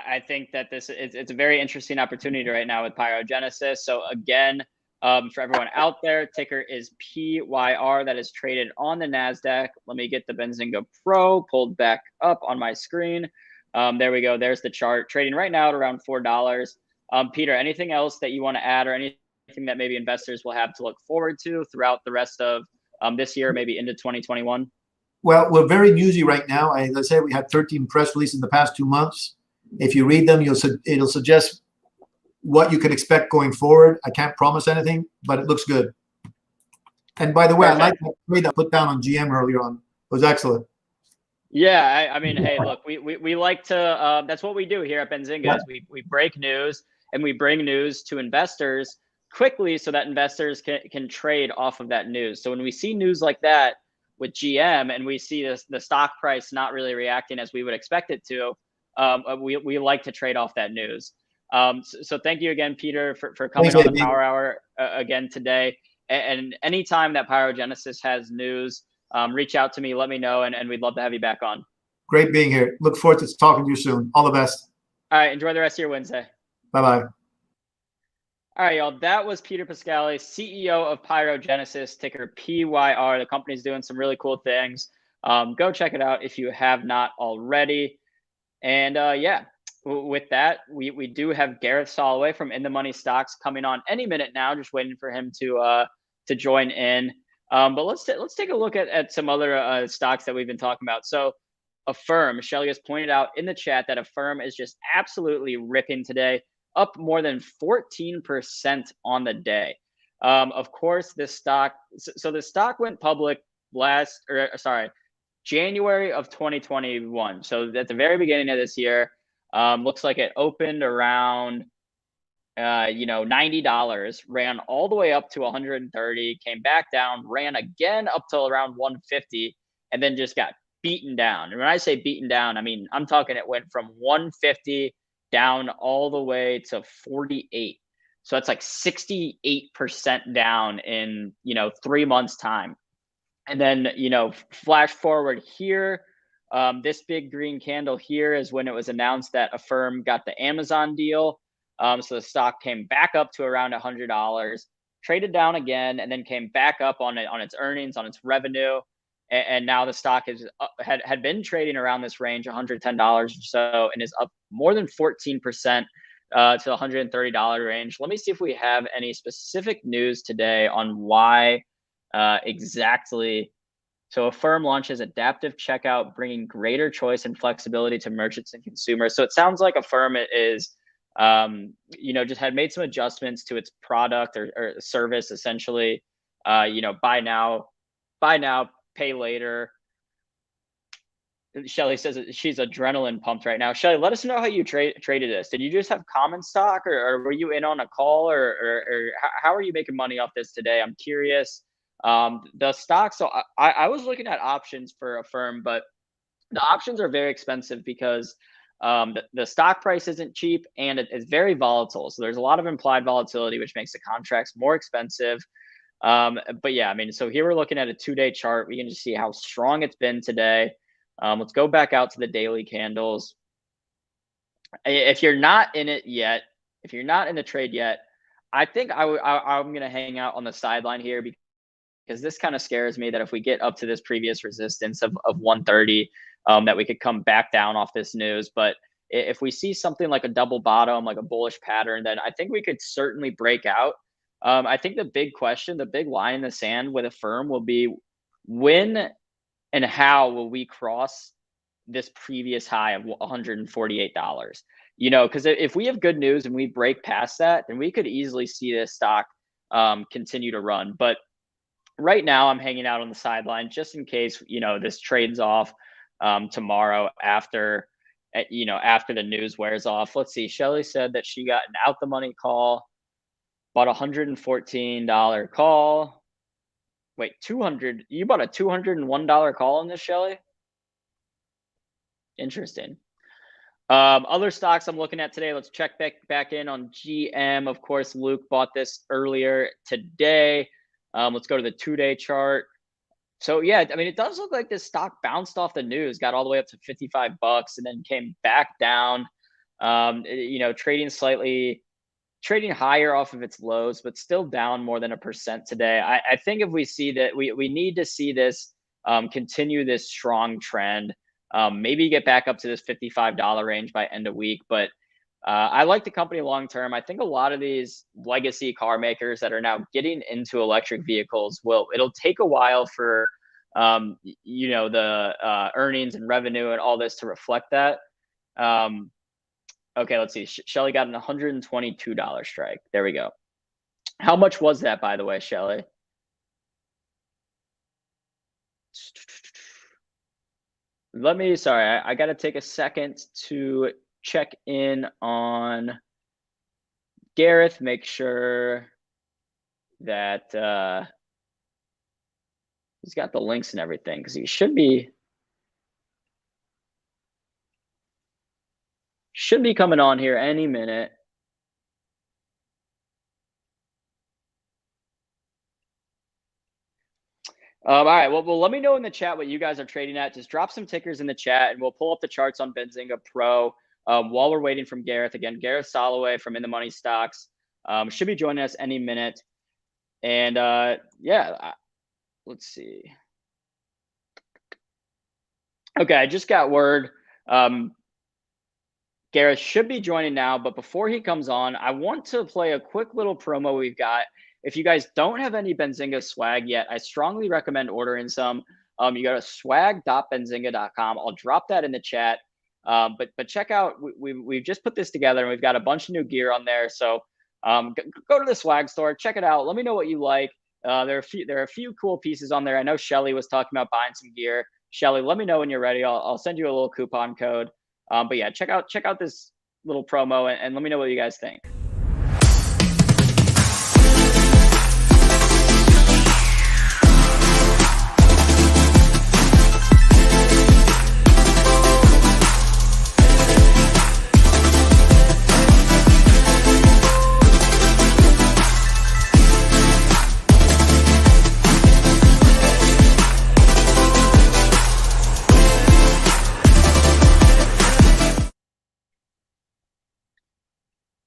S3: I think that it's a very interesting opportunity right now with pyrogenesis. So again, for everyone out there, ticker is PYR. That is traded on the Nasdaq. Let me get the Benzinga Pro pulled back up on my screen. There we go. There's the chart, trading right now at around $4. Peter, anything else that you want to add, or anything that maybe investors will have to look forward to throughout the rest of this year, maybe into 2021?
S4: Well, we're very newsy right now. As I said, we had 13 press releases in the past 2 months. If you read them, it'll suggest what you can expect going forward. I can't promise anything, but it looks good. And by the way,
S3: Perfect.
S4: I like the trade I put down on GM earlier on. It was excellent.
S3: Yeah, I mean, hey, look, we like to, that's what we do here at Benzinga, is we break news and we bring news to investors quickly so that investors can trade off of that news. So when we see news like that with GM and we see the stock price not really reacting as we would expect it to, we like to trade off that news. So thank you again, Peter, for coming on the Power Hour again today. And anytime that Pyrogenesis has news, reach out to me, let me know, and we'd love to have you back on.
S4: Great being here. Look forward to talking to you soon. All the best.
S3: All right, enjoy the rest of your Wednesday.
S4: Bye-bye.
S3: All right, y'all. That was Peter Pascali, CEO of Pyrogenesis, ticker PYR. The company's doing some really cool things. Go check it out if you have not already. And yeah, with that, we do have Gareth Soloway from In the Money Stocks coming on any minute now. Just waiting for him to join in. But let's take a look at some other stocks that we've been talking about. So Affirm, Shelly has pointed out in the chat that Affirm is just absolutely ripping today, up more than 14% on the day. Of course, this stock, so the stock went public January of 2021. So at the very beginning of this year, looks like it opened around $90, ran all the way up to 130, came back down, ran again up to around 150, and then just got beaten down. And when I say beaten down, I mean, I'm talking it went from 150 down all the way to 48. So that's like 68% down in 3 months time. And then flash forward here, this big green candle here is when it was announced that Affirm got the Amazon deal. So the stock came back up to around $100, traded down again, and then came back up on its earnings, on its revenue. And now the stock had been trading around this range, $110 or so, and is up more than 14% to the $130 range. Let me see if we have any specific news today on why exactly. So Affirm launches adaptive checkout, bringing greater choice and flexibility to merchants and consumers. So it sounds like Affirm is, just had made some adjustments to its product or service, essentially. Buy now, pay later. Shelly says she's adrenaline pumped right now. Shelly, let us know how you traded this. Did you just have common stock, or were you in on a call, or how are you making money off this today? I'm curious. The stock. So I was looking at options for Affirm, but the options are very expensive because the stock price isn't cheap and it's very volatile. So there's a lot of implied volatility, which makes the contracts more expensive. But yeah, I mean, so here we're looking at a 2-day chart. We can just see how strong it's been today. Let's go back out to the daily candles. If you're not in it yet, if you're not in the trade yet, I think I'm going to hang out on the sideline here because this kind of scares me that if we get up to this previous resistance of 130, that we could come back down off this news. But if we see something like a double bottom, like a bullish pattern, then I think we could certainly break out. I think the big question, the big line in the sand with Affirm will be when and how will we cross this previous high of $148? Because if we have good news and we break past that, then we could easily see this stock continue to run. But right now, I'm hanging out on the sideline just in case this trades off tomorrow after the news wears off. Let's see. Shelly said that she got an out the money call, bought a $114 call. Wait, 200. You bought a $201 call on this, Shelly? Interesting. Other stocks I'm looking at today. Let's check back in on GM. Of course, Luke bought this earlier today. Let's go to the 2-day chart. So yeah, I mean, it does look like this stock bounced off the news, got all the way up to $55, and then came back down. Trading higher off of its lows, but still down more than 1% today. I think if we see that, we need to see this continue this strong trend, maybe get back up to this $55 range by end of week. But I like the company long term. I think a lot of these legacy car makers that are now getting into electric vehicles it'll take a while for the earnings and revenue and all this to reflect that. Okay, let's see. Shelly got an $122 strike. There we go. How much was that, by the way, Shelly? Sorry, I got to take a second to check in on Gareth, make sure that he's got the links and everything, because he should be coming on here any minute. All right, well, let me know in the chat what you guys are trading at. Just drop some tickers in the chat, and we'll pull up the charts on Benzinga Pro while we're waiting from Gareth. Again, Gareth Soloway from In the Money Stocks should be joining us any minute. And yeah, let's see. Okay, I just got word. Gareth should be joining now, but before he comes on, I want to play a quick little promo we've got. If you guys don't have any Benzinga swag yet, I strongly recommend ordering some. You go to swag.benzinga.com. I'll drop that in the chat. But check out, we've just put this together and we've got a bunch of new gear on there. So go to the swag store, check it out. Let me know what you like. There are a few cool pieces on there. I know Shelly was talking about buying some gear. Shelly, let me know when you're ready. I'll send you a little coupon code. But yeah, check out this little promo and let me know what you guys think.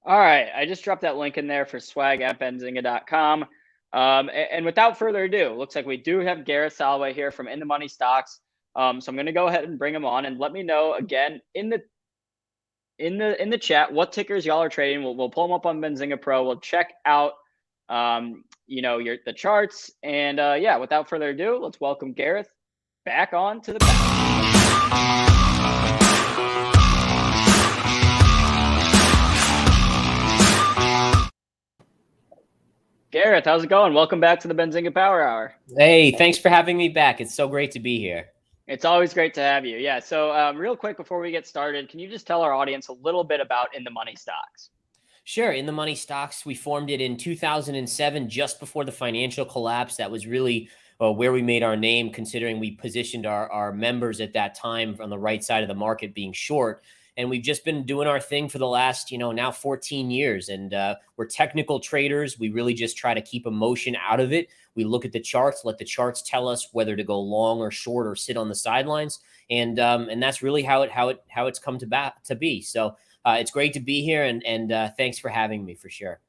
S3: All right, I just dropped that link in there for swag@benzinga.com. And without further ado, looks like we do have Gareth Soloway here from In the Money Stocks. So I'm going to go ahead and bring him on and let me know again in the in the chat what tickers y'all are trading. We'll pull them up on Benzinga Pro. We'll check out the charts. And yeah, without further ado, let's welcome Gareth back on to the panel. Gareth, how's it going? Welcome back to the Benzinga PowerHour.
S5: Hey, thanks for having me back. It's so great to be here.
S3: It's always great to have you. Yeah. So real quick before we get started, can you just tell our audience a little bit about In the Money Stocks?
S5: Sure. In the Money Stocks, we formed it in 2007, just before the financial collapse. That was really where we made our name, considering we positioned our members at that time on the right side of the market being short. And we've just been doing our thing for the last, now 14 years. And we're technical traders. We really just try to keep emotion out of it. We look at the charts, let the charts tell us whether to go long or short or sit on the sidelines. And that's really how it's come to be. So it's great to be here. And thanks for having me for sure.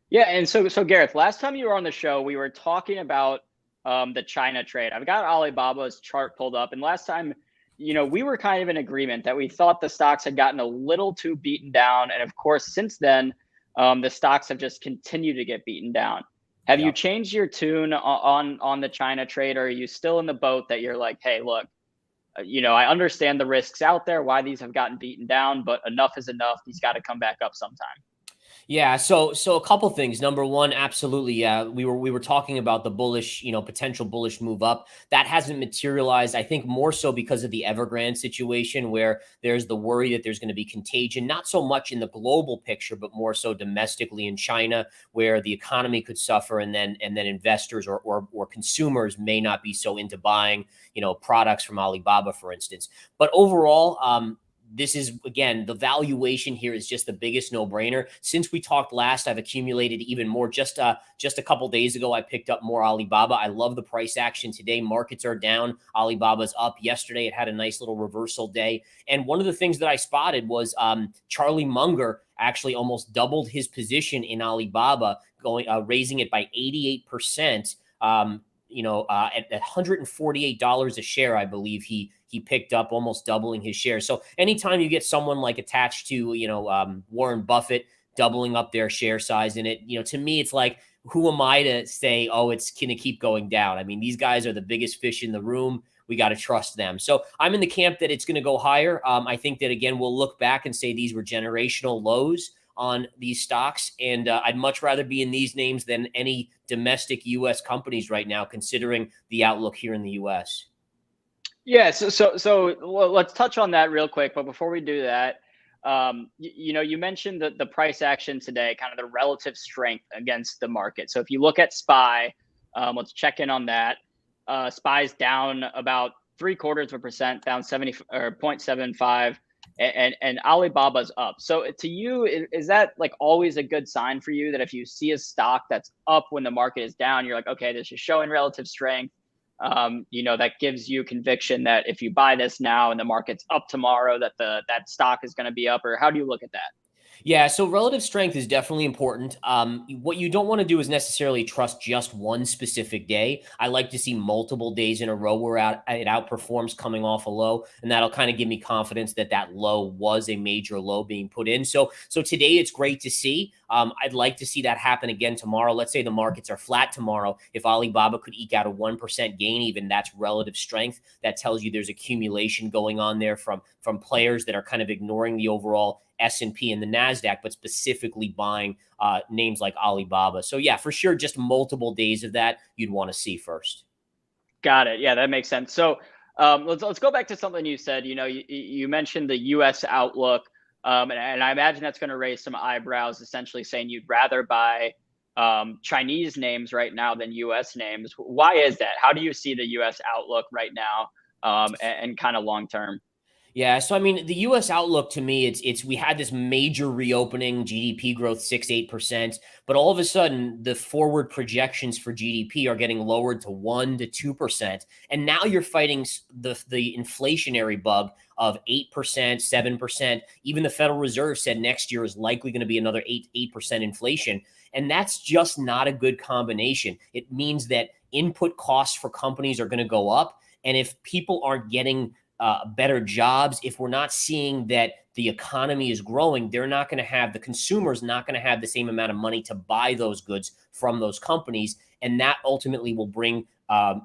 S3: Yeah. And so Gareth, last time you were on the show, we were talking about the China trade. I've got Alibaba's chart pulled up. And last time, we were kind of in agreement that we thought the stocks had gotten a little too beaten down. And of course, since then, the stocks have just continued to get beaten down. Have you changed your tune on the China trade? Or are you still in the boat that you're like, hey, look, I understand the risks out there, why these have gotten beaten down, but enough is enough. These got to come back up sometime.
S5: Yeah. So a couple things. Number one, absolutely. Yeah. We were talking about the bullish, potential bullish move up. That hasn't materialized. I think more so because of the Evergrande situation, where there's the worry that there's going to be contagion, not so much in the global picture, but more so domestically in China, where the economy could suffer, and then investors or consumers may not be so into buying, products from Alibaba, for instance. But overall, this is, again, the valuation here is just the biggest no-brainer. Since we talked last, I've accumulated even more. Just a couple days ago, I picked up more Alibaba. I love the price action today. Markets are down. Alibaba's up. Yesterday, it had a nice little reversal day. And one of the things that I spotted was Charlie Munger actually almost doubled his position in Alibaba, raising it by 88%. At $148 a share, I believe he picked up, almost doubling his share. So anytime you get someone like attached to, Warren Buffett doubling up their share size in it, to me, it's like, who am I to say, oh, it's going to keep going down? I mean, these guys are the biggest fish in the room. We got to trust them. So I'm in the camp that it's going to go higher. I think that, again, we'll look back and say these were generational lows on these stocks. And I'd much rather be in these names than any domestic U.S. companies right now, considering the outlook here in the U.S.
S3: Yeah. So let's touch on that real quick. But before we do that, you mentioned the price action today, kind of the relative strength against the market. So if you look at SPY, let's check in on that. SPY's down about 0.75%, down 70 or 0.75. And Alibaba's up. So to you, is that like always a good sign for you, that if you see a stock that's up when the market is down, you're like, okay, this is showing relative strength. That gives you conviction that if you buy this now and the market's up tomorrow, that that stock is going to be up? Or how do you look at that?
S5: Yeah, so relative strength is definitely important. What you don't want to do is necessarily trust just one specific day. I like to see multiple days in a row where it outperforms coming off a low, and that'll kind of give me confidence that that low was a major low being put in. So today it's great to see. I'd like to see that happen again tomorrow. Let's say the markets are flat tomorrow. If Alibaba could eke out a 1% gain, even that's relative strength. That tells you there's accumulation going on there from players that are kind of ignoring the overall S&P and the Nasdaq, but specifically buying names like Alibaba. So yeah, for sure, just multiple days of that you'd want to see first.
S3: Got it. Yeah, that makes sense. So let's go back to something you said. You mentioned the U.S. outlook, and I imagine that's going to raise some eyebrows, essentially saying you'd rather buy Chinese names right now than U.S. names. Why is that? How do you see the U.S. outlook right now, and kind of long term?
S5: Yeah, so I mean, the U.S. outlook to me, it's we had this major reopening, GDP growth 6-8%, but all of a sudden the forward projections for GDP are getting lowered to 1 to 2%, and now you're fighting the inflationary bug of 8%, 7%. Even the Federal Reserve said next year is likely going to be another 8% inflation, and that's just not a good combination. It means that input costs for companies are going to go up, and if people aren't getting better jobs, if we're not seeing that the economy is growing, the consumer's not going to have the same amount of money to buy those goods from those companies. And that ultimately will bring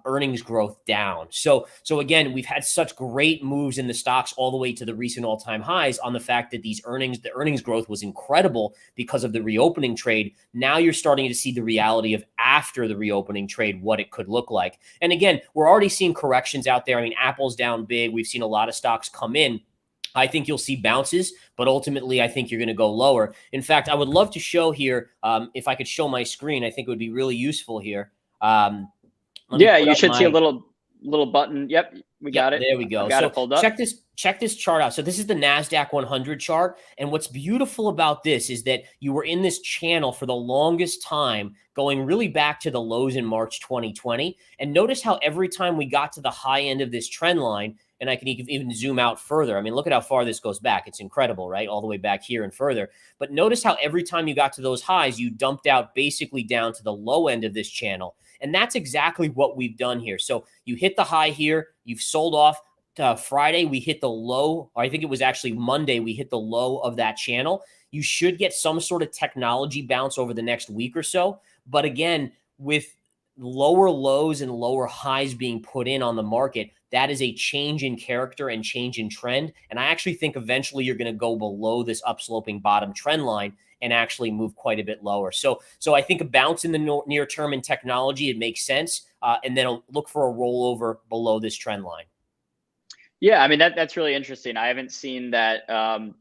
S5: earnings growth down. So again, we've had such great moves in the stocks all the way to the recent all-time highs on the fact that the earnings growth was incredible because of the reopening trade. Now you're starting to see the reality of after the reopening trade, what it could look like. And again, we're already seeing corrections out there. I mean, Apple's down big. We've seen a lot of stocks come in. I think you'll see bounces, but ultimately, I think you're going to go lower. In fact, I would love to show here, if I could show my screen, I think it would be really useful here.
S3: Yeah, you should see a little button. Yep, we got it.
S5: There we go.
S3: I've got it pulled up.
S5: Check this chart out. So this is the Nasdaq 100 chart, and what's beautiful about this is that you were in this channel for the longest time, going really back to the lows in March 2020. And notice how every time we got to the high end of this trend line, and I can even zoom out further. I mean, look at how far this goes back. It's incredible, right? All the way back here and further. But notice how every time you got to those highs, you dumped out basically down to the low end of this channel. And that's exactly what we've done here. So you hit the high here, you've sold off. Friday, we hit the low, or I think it was actually Monday, we hit the low of that channel. You should get some sort of technology bounce over the next week or so. But again, with lower lows and lower highs being put in on the market, that is a change in character and change in trend. And I actually think eventually you're going to go below this upsloping bottom trend line and actually move quite a bit lower. So I think a bounce in the near term in technology, it makes sense. And then I'll look for a rollover below this trend line.
S3: Yeah, I mean, that's really interesting. I haven't seen that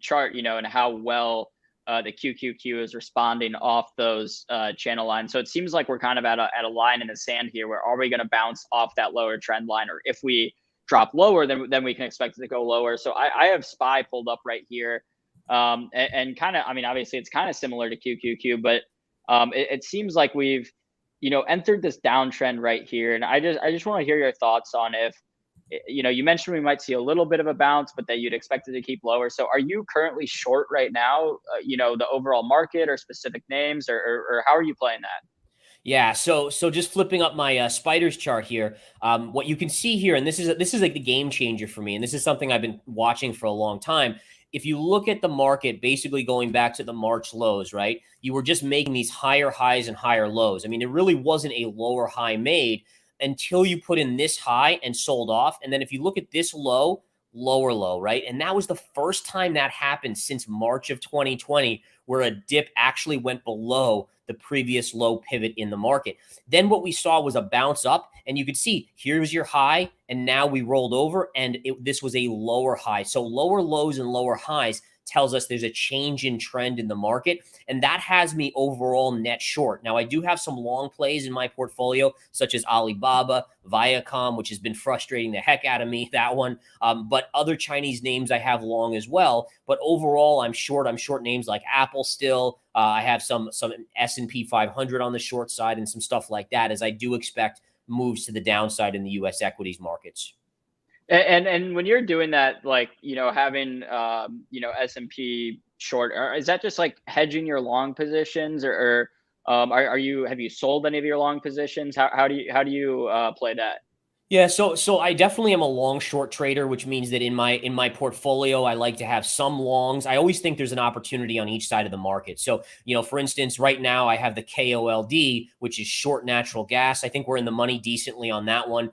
S3: chart, and how well the QQQ is responding off those channel lines. So it seems like we're kind of at a line in the sand here where are we going to bounce off that lower trend line? Or if we drop lower, then we can expect it to go lower. So I have SPY pulled up right here. And kind of, I mean, obviously it's kind of similar to QQQ, but it seems like we've, entered this downtrend right here. And I just want to hear your thoughts on if, you mentioned we might see a little bit of a bounce, but that you'd expect it to keep lower. So are you currently short right now, the overall market or specific names, or how are you playing that?
S5: Yeah, so just flipping up my spiders chart here, what you can see here, and this is like the game changer for me, and this is something I've been watching for a long time. If you look at the market, basically going back to the March lows, right? You were just making these higher highs and higher lows. I mean, it really wasn't a lower high made until you put in this high and sold off. And then if you look at this low, lower low, right? And that was the first time that happened since March of 2020, where a dip actually went below the previous low pivot in the market. Then what we saw was a bounce up, and you could see here's your high, and now we rolled over, and this was a lower high. So lower lows and lower highs tells us there's a change in trend in the market, and that has me overall net short. Now, I do have some long plays in my portfolio, such as Alibaba, Viacom, which has been frustrating the heck out of me, that one, but other Chinese names I have long as well. But overall, I'm short. I'm short names like Apple still. I have some S&P 500 on the short side and some stuff like that, as I do expect moves to the downside in the U.S. equities markets.
S3: And when you're doing that, like, having, S&P short, is that just like hedging your long positions, or have you sold any of your long positions? How do you play that?
S5: Yeah, so I definitely am a long short trader, which means that in my portfolio, I like to have some longs. I always think there's an opportunity on each side of the market. So, for instance, right now I have the KOLD, which is short natural gas. I think we're in the money decently on that one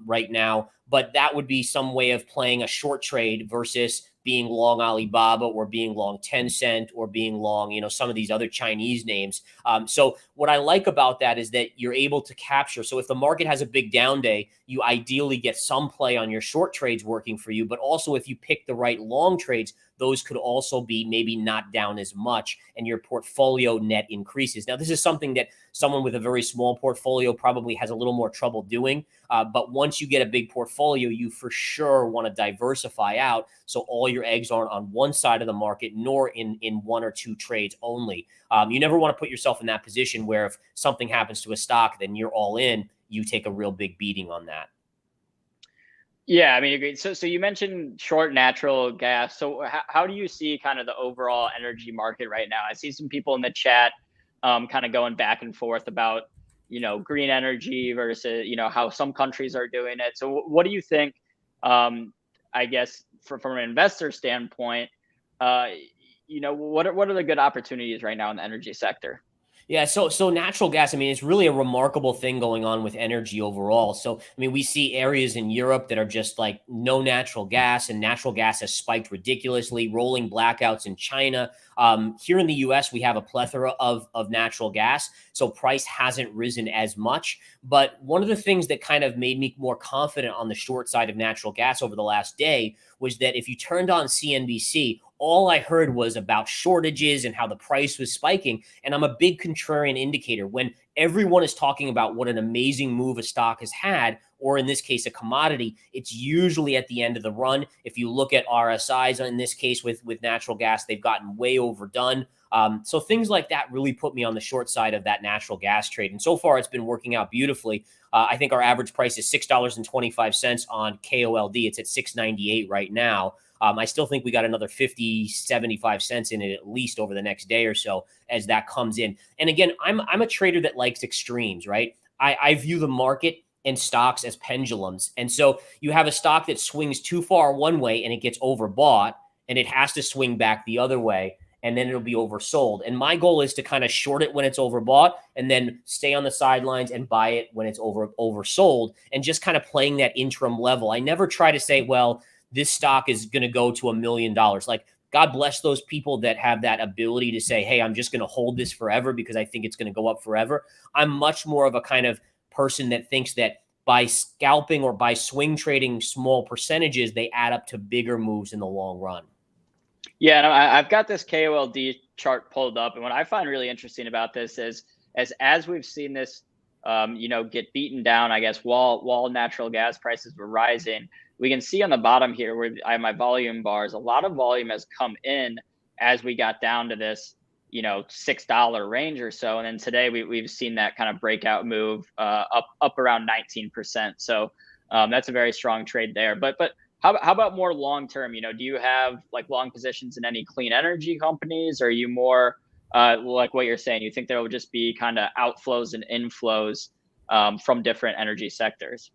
S5: right now, but that would be some way of playing a short trade versus being long Alibaba or being long Tencent or being long, some of these other Chinese names. So what I like about that is that you're able to capture. So if the market has a big down day, you ideally get some play on your short trades working for you. But also if you pick the right long trades, those could also be maybe not down as much and your portfolio net increases. Now, this is something that someone with a very small portfolio probably has a little more trouble doing. But once you get a big portfolio, you for sure want to diversify out so all your eggs aren't on one side of the market, nor in one or two trades only. You never want to put yourself in that position where if something happens to a stock, then you're all in, you take a real big beating on that.
S3: Yeah, I mean, agreed. So you mentioned short natural gas. So how do you see kind of the overall energy market right now? I see some people in the chat kind of going back and forth about, green energy versus, how some countries are doing it. So what do you think? I guess from an investor standpoint, what are the good opportunities right now in the energy sector?
S5: Yeah, so natural gas, I mean, it's really a remarkable thing going on with energy overall. So, I mean, we see areas in Europe that are just like no natural gas, and natural gas has spiked ridiculously, rolling blackouts in China. Here in the US, we have a plethora of natural gas, so price hasn't risen as much. But one of the things that kind of made me more confident on the short side of natural gas over the last day was that if you turned on CNBC, all I heard was about shortages and how the price was spiking. And I'm a big contrarian indicator. When everyone is talking about what an amazing move a stock has had, or in this case, a commodity, it's usually at the end of the run. If you look at RSIs, in this case with natural gas, they've gotten way overdone. So things like that really put me on the short side of that natural gas trade. And so far, it's been working out beautifully. I think our average price is $6.25 on KOLD. It's at $6.98 right now. I still think we got another 50, 75 cents in it at least over the next day or so as that comes in. And again, I'm a trader that likes extremes, right? I view the market and stocks as pendulums. And so you have a stock that swings too far one way and it gets overbought, and it has to swing back the other way, and then it'll be oversold. And my goal is to kind of short it when it's overbought and then stay on the sidelines and buy it when it's oversold, and just kind of playing that interim level. I never try to say, well, this stock is going to go to $1 million. Like, God bless those people that have that ability to say, hey, I'm just going to hold this forever because I think it's going to go up forever. I'm much more of a kind of person that thinks that by scalping or by swing trading small percentages, they add up to bigger moves in the long run.
S3: Yeah, no, I've got this KOLD chart pulled up, and what I find really interesting about this is as we've seen this, get beaten down, I guess, while natural gas prices were rising, we can see on the bottom here where I have my volume bars, a lot of volume has come in as we got down to this, $6 range or so. And then today we've seen that kind of breakout move up around 19%. So that's a very strong trade there. But how about more long term? Do you have like long positions in any clean energy companies? Or are you more like what you're saying? You think there will just be kind of outflows and inflows from different energy sectors?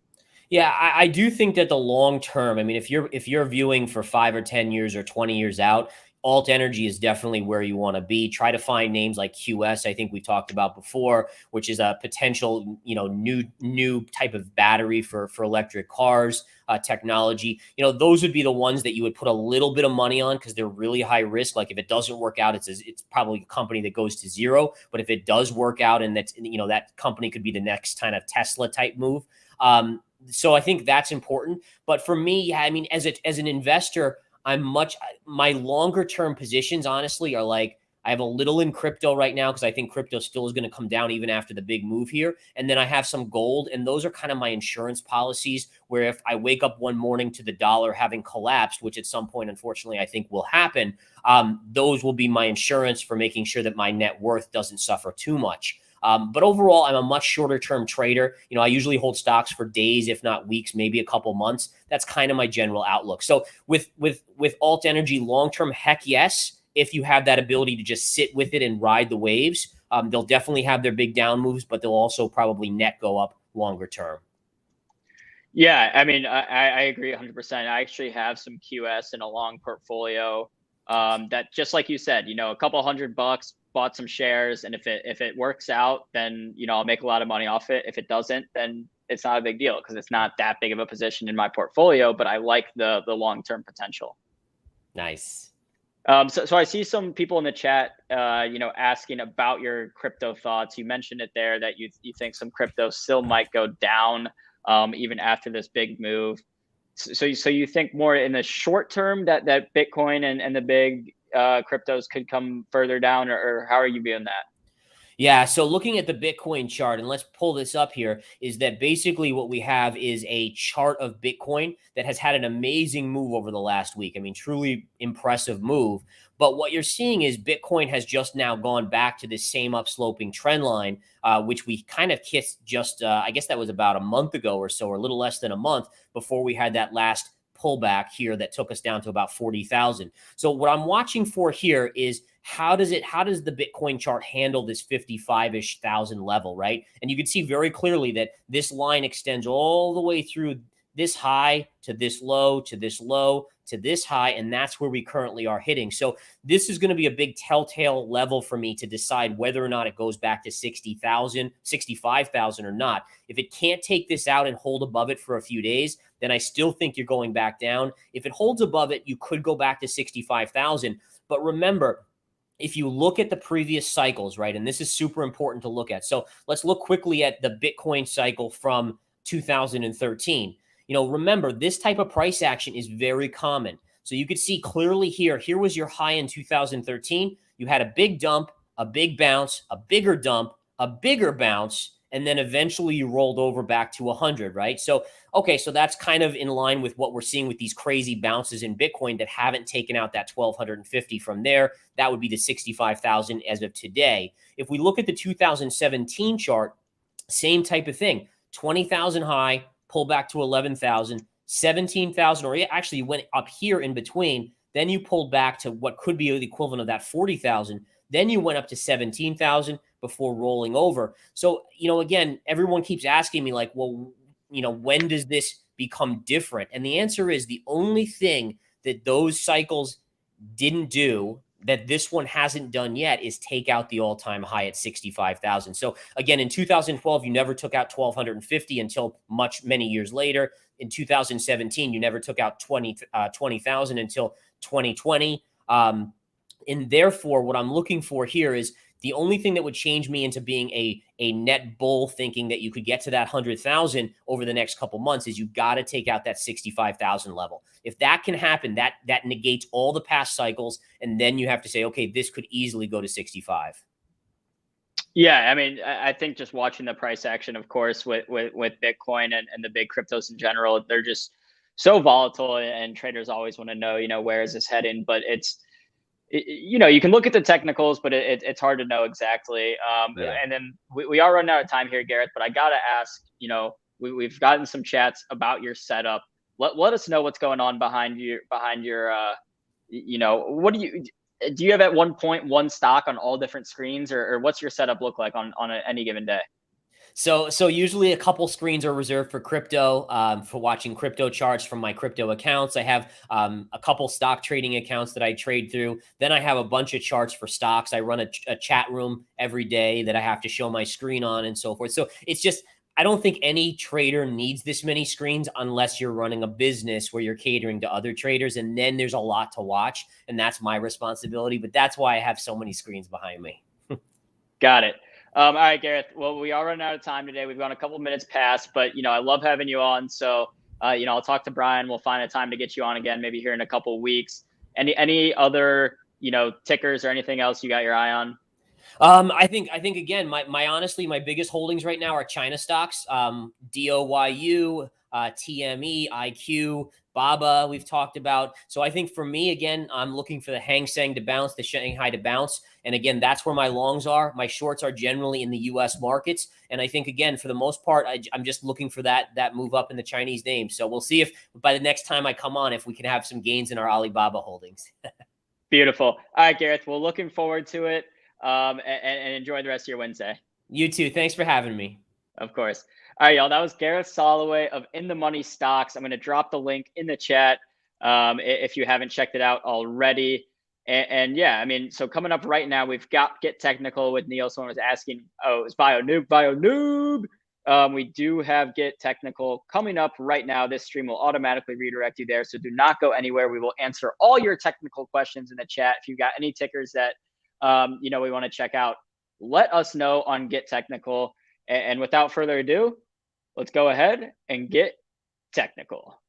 S5: Yeah, I do think that the long term, I mean, if you're viewing for 5 or 10 years or 20 years out, alt energy is definitely where you want to be. Try to find names like QS, I think we talked about before, which is a potential, new type of battery for electric cars, technology. Those would be the ones that you would put a little bit of money on because they're really high risk. Like if it doesn't work out, it's probably a company that goes to zero. But if it does work out, and that's, that company could be the next kind of Tesla type move. So I think that's important. But for me, yeah, I mean, as an investor, my longer term positions, honestly, are like, I have a little in crypto right now because I think crypto still is going to come down even after the big move here. And then I have some gold, and those are kind of my insurance policies where if I wake up one morning to the dollar having collapsed, which at some point, unfortunately, I think will happen, those will be my insurance for making sure that my net worth doesn't suffer too much. But overall, I'm a much shorter term trader. I usually hold stocks for days, if not weeks, maybe a couple months. That's kind of my general outlook. So with alt energy long term, heck yes. If you have that ability to just sit with it and ride the waves, they'll definitely have their big down moves, but they'll also probably net go up longer term.
S3: Yeah, I mean, I agree 100%. I actually have some QS in a long portfolio that, just like you said, a couple $100, bought some shares, and if it works out, then I'll make a lot of money off it. If it doesn't, then it's not a big deal because it's not that big of a position in my portfolio, but I like the long-term potential.
S5: Nice.
S3: So I see some people in the chat, asking about your crypto thoughts. You mentioned it there that you think some crypto still might go down even after this big move. So you think more in the short term that Bitcoin and the big cryptos could come further down, or how are you viewing that?
S5: Yeah, so looking at the Bitcoin chart, and let's pull this up here, is that basically what we have is a chart of Bitcoin that has had an amazing move over the last week. I mean, truly impressive move. But what you're seeing is Bitcoin has just now gone back to this same upsloping trend line, which we kind of kissed just, I guess that was about a month ago or so, or a little less than a month before we had that last pullback here that took us down to about 40,000. So what I'm watching for here is how does the Bitcoin chart handle this 55-ish thousand level, right? And you can see very clearly that this line extends all the way through this high to this low to this low to this high, and that's where we currently are hitting. So this is going to be a big telltale level for me to decide whether or not it goes back to 60,000, 65,000 or not. If it can't take this out and hold above it for a few days, then I still think you're going back down. If it holds above it, you could go back to 65,000. But remember, if you look at the previous cycles, right, and this is super important to look at. So let's look quickly at the Bitcoin cycle from 2013. Remember, this type of price action is very common. So you could see clearly here was your high in 2013. You had a big dump, a big bounce, a bigger dump, a bigger bounce, and then eventually you rolled over back to 100, right? So, okay, so that's kind of in line with what we're seeing with these crazy bounces in Bitcoin that haven't taken out that 1,250 from there. That would be the 65,000 as of today. If we look at the 2017 chart, same type of thing. 20,000 high, pull back to 11,000, 17,000, or actually you went up here in between. Then you pulled back to what could be the equivalent of that 40,000. Then you went up to 17,000 before rolling over. So, again, everyone keeps asking me like, well, when does this become different? And the answer is the only thing that those cycles didn't do that this one hasn't done yet is take out the all-time high at 65,000. So again, in 2012, you never took out 1,250 until many years later. In 2017, you never took out 20,000 until 2020. And therefore, what I'm looking for here is the only thing that would change me into being a net bull, thinking that you could get to that 100,000 over the next couple months, is you got to take out that 65,000 level. If that can happen, that negates all the past cycles, and then you have to say, okay, this could easily go to 65.
S3: Yeah, I mean, I think just watching the price action, of course, with Bitcoin and the big cryptos in general, they're just so volatile, and traders always want to know, where is this heading? But you can look at the technicals, but it's hard to know exactly.
S5: Yeah.
S3: And then we are running out of time here, Gareth, but I got to ask, we've gotten some chats about your setup. Let us know what's going on behind your, what do you have at one point one stock on all different screens, or what's your setup look like on any given day?
S5: So usually a couple screens are reserved for crypto, for watching crypto charts from my crypto accounts. I have a couple stock trading accounts that I trade through. Then I have a bunch of charts for stocks. I run a chat room every day that I have to show my screen on and so forth. So it's just, I don't think any trader needs this many screens unless you're running a business where you're catering to other traders. And then there's a lot to watch, and that's my responsibility. But that's why I have so many screens behind me.
S3: Got it. All right, Gareth. Well, we are running out of time today. We've gone a couple minutes past, but I love having you on. So, I'll talk to Brian. We'll find a time to get you on again, maybe here in a couple of weeks. Any other, tickers or anything else you got your eye on?
S5: I think again, my honestly, my biggest holdings right now are China stocks, DOYU, TME, IQ, BABA we've talked about. So I think for me, again, I'm looking for the Hang Seng to bounce, the Shanghai to bounce. And again, that's where my longs are. My shorts are generally in the US markets. And I think, again, for the most part, I'm just looking for that move up in the Chinese name. So we'll see if by the next time I come on, if we can have some gains in our Alibaba holdings.
S3: Beautiful. All right, Gareth. Well, looking forward to it. And enjoy the rest of your Wednesday.
S5: You too. Thanks for having me.
S3: Of course. All right, y'all. That was Gareth Soloway of In the Money Stocks. I'm going to drop the link in the chat if you haven't checked it out already. And yeah, I mean, so coming up right now, we've got Get Technical with Neil. Someone was asking, oh, it's Bio Noob. We do have Get Technical coming up right now. This stream will automatically redirect you there. So do not go anywhere. We will answer all your technical questions in the chat. If you've got any tickers that we want to check out, let us know on Get Technical. And without further ado, let's go ahead and get technical.